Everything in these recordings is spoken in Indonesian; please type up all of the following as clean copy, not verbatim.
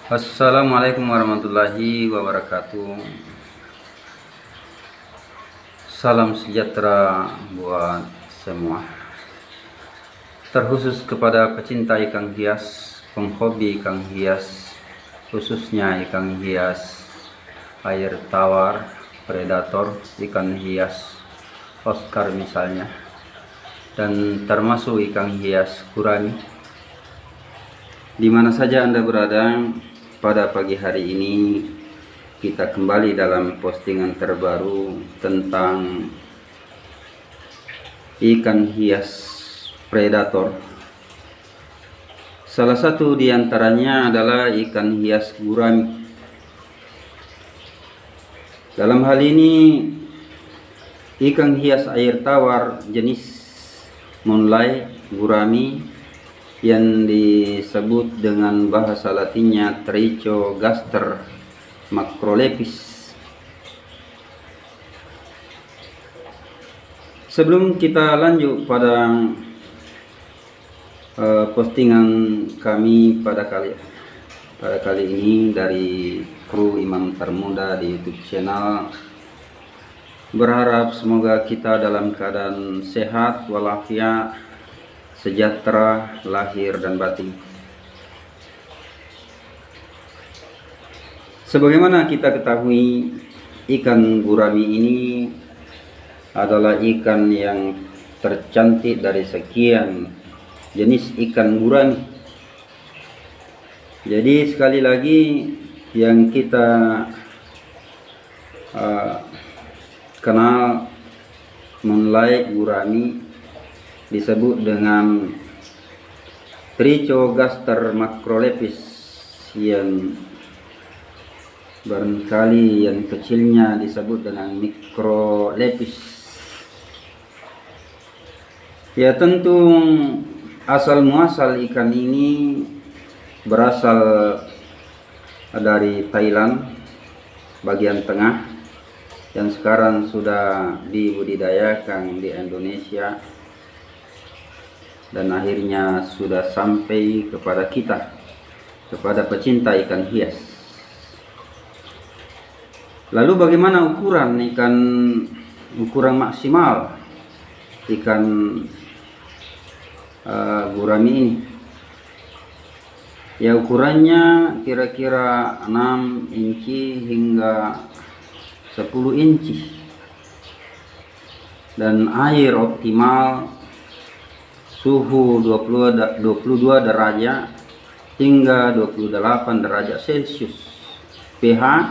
Assalamualaikum warahmatullahi wabarakatuh. Salam sejahtera buat semua, terkhusus kepada pecinta ikan hias, penghobi ikan hias, khususnya ikan hias air tawar, predator, ikan hias Oscar misalnya, dan termasuk ikan hias gurami. Di mana saja Anda berada, pada pagi hari ini kita kembali dalam postingan terbaru tentang ikan hias predator. Salah satu di antaranya adalah ikan hias gurami. Dalam hal ini ikan hias air tawar jenis monlai gurami yang disebut dengan bahasa latinnya Trichogaster macrolepis. Sebelum kita lanjut pada postingan kami pada kali ini dari kru Imam Termuda di YouTube channel, berharap semoga kita dalam keadaan sehat walafiat, sejahtera lahir dan batin. Sebagaimana kita ketahui, ikan gurami ini adalah ikan yang tercantik dari sekian jenis ikan gurami. Jadi sekali lagi yang kita kenal monlai gurami disebut dengan Trichogaster macrolepis, yang barangkali yang kecilnya disebut dengan microlepis. Ya, tentu asal muasal ikan ini berasal dari Thailand bagian tengah, yang sekarang sudah dibudidayakan di Indonesia dan akhirnya sudah sampai kepada kita, kepada pecinta ikan hias. Lalu bagaimana ukuran maksimal ikan gurami ini? Ya, ukurannya kira-kira 6 inci hingga 10 inci, dan air optimal suhu 22 derajat hingga 28 derajat Celcius. pH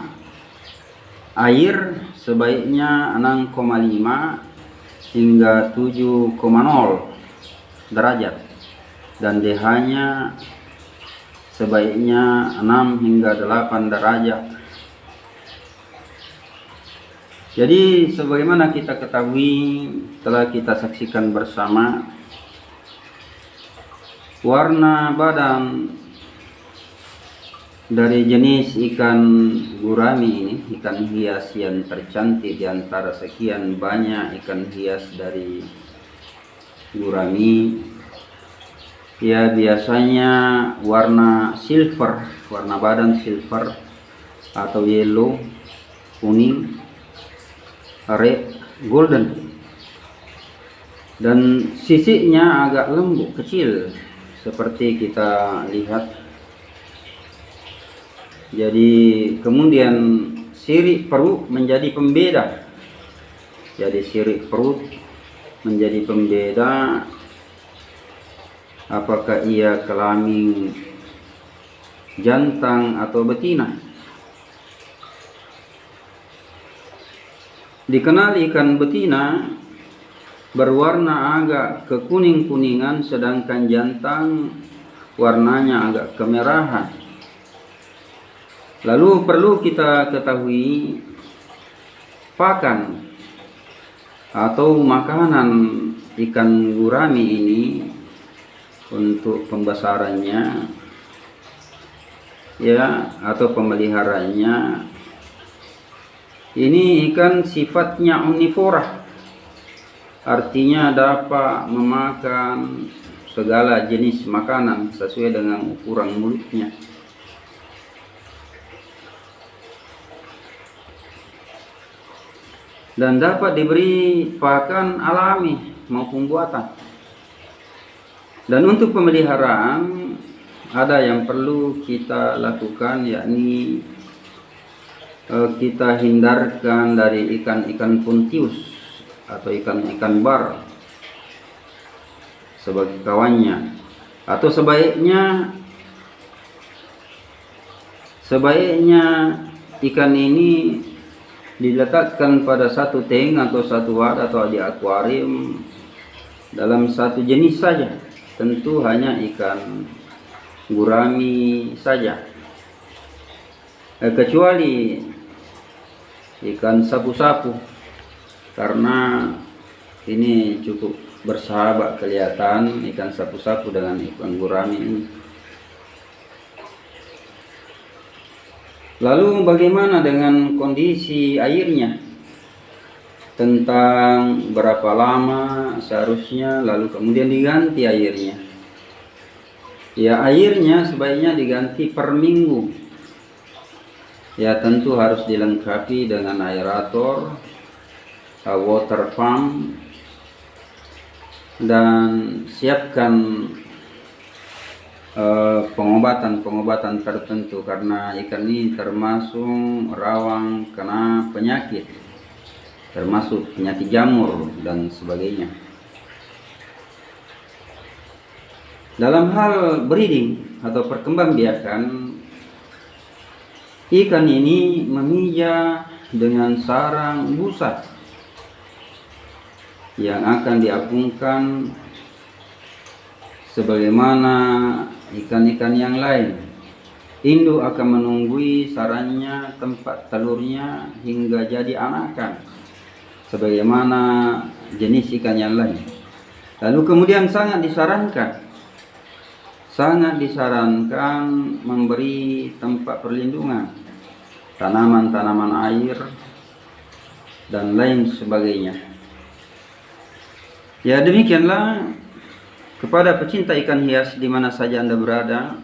air sebaiknya 6,5 hingga 7,0 derajat, dan pH-nya sebaiknya 6 hingga 8 derajat. Jadi sebagaimana kita ketahui, telah kita saksikan bersama, warna badan dari jenis ikan gurami ini, ikan hias yang tercantik di antara sekian banyak ikan hias dari gurami, ya biasanya warna silver, warna badan silver atau yellow, kuning, red, golden, dan sisiknya agak lembut kecil seperti kita lihat. Jadi kemudian sirip perut menjadi pembeda. Jadi sirip perut menjadi pembeda apakah ia kelamin jantan atau betina. Dikenal ikan betina berwarna agak kekuning-kuningan, sedangkan jantan warnanya agak kemerahan. Lalu perlu kita ketahui pakan atau makanan ikan gurami ini untuk pembesarannya, ya, atau pemeliharaannya. Ini ikan sifatnya omnivora, artinya dapat memakan segala jenis makanan sesuai dengan ukuran mulutnya. dan dapat diberi pakan alami maupun buatan. Dan untuk pemeliharaan ada yang perlu kita lakukan, yakni kita hindarkan dari ikan-ikan puntius atau ikan-ikan bar sebagai kawannya, atau sebaiknya ikan ini diletakkan pada satu tank atau satu wadah atau di akuarium dalam satu jenis saja, tentu hanya ikan gurami saja, kecuali ikan sapu-sapu, karena ini cukup bersahabat kelihatan ikan sapu-sapu dengan ikan gurami ini. Lalu bagaimana dengan kondisi airnya? Tentang berapa lama seharusnya lalu kemudian diganti airnya. Ya, airnya sebaiknya diganti per minggu. Ya, tentu harus dilengkapi dengan aerator, water pump, dan siapkan pengobatan tertentu, karena ikan ini termasuk rawan kena penyakit, termasuk penyakit jamur dan sebagainya. Dalam hal breeding atau perkembangbiakan, ikan ini memijah dengan sarang busa yang akan diapungkan sebagaimana ikan-ikan yang lain. Induk akan menunggui sarangnya tempat telurnya hingga jadi anakan sebagaimana jenis ikan yang lain. Lalu kemudian sangat disarankan memberi tempat perlindungan, tanaman-tanaman air dan lain sebagainya. Ya, demikianlah kepada pecinta ikan hias di mana saja Anda berada,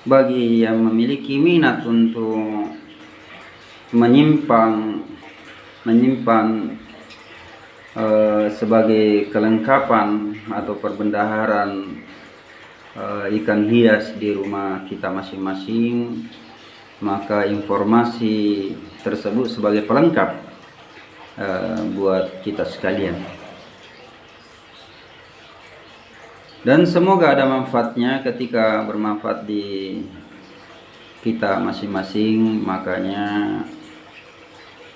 bagi yang memiliki minat untuk menyimpan sebagai kelengkapan atau perbendaharaan ikan hias di rumah kita masing-masing, maka informasi tersebut sebagai pelengkap buat kita sekalian. Dan semoga ada manfaatnya. Ketika bermanfaat di kita masing-masing, makanya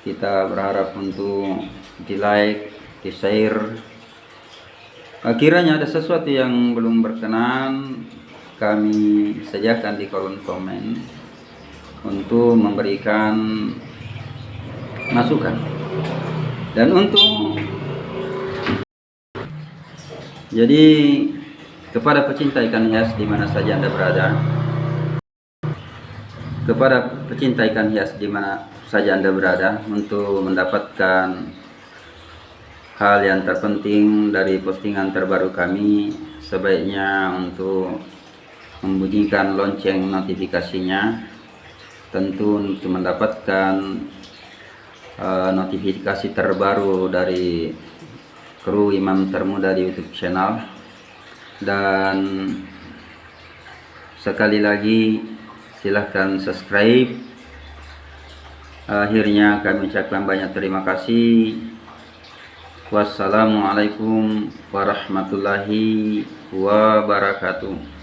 kita berharap untuk di like, di share. Kiranya ada sesuatu yang belum berkenan, kami sediakan di kolom komen untuk memberikan masukan. Dan jadi kepada pecinta ikan hias di mana saja Anda berada, untuk mendapatkan hal yang terpenting dari postingan terbaru kami, sebaiknya untuk membunyikan lonceng notifikasinya, tentu untuk mendapatkan notifikasi terbaru dari kru Imam Termuda di YouTube channel. Dan sekali lagi silahkan subscribe. Akhirnya kami ucapkan banyak terima kasih. Wassalamualaikum warahmatullahi wabarakatuh.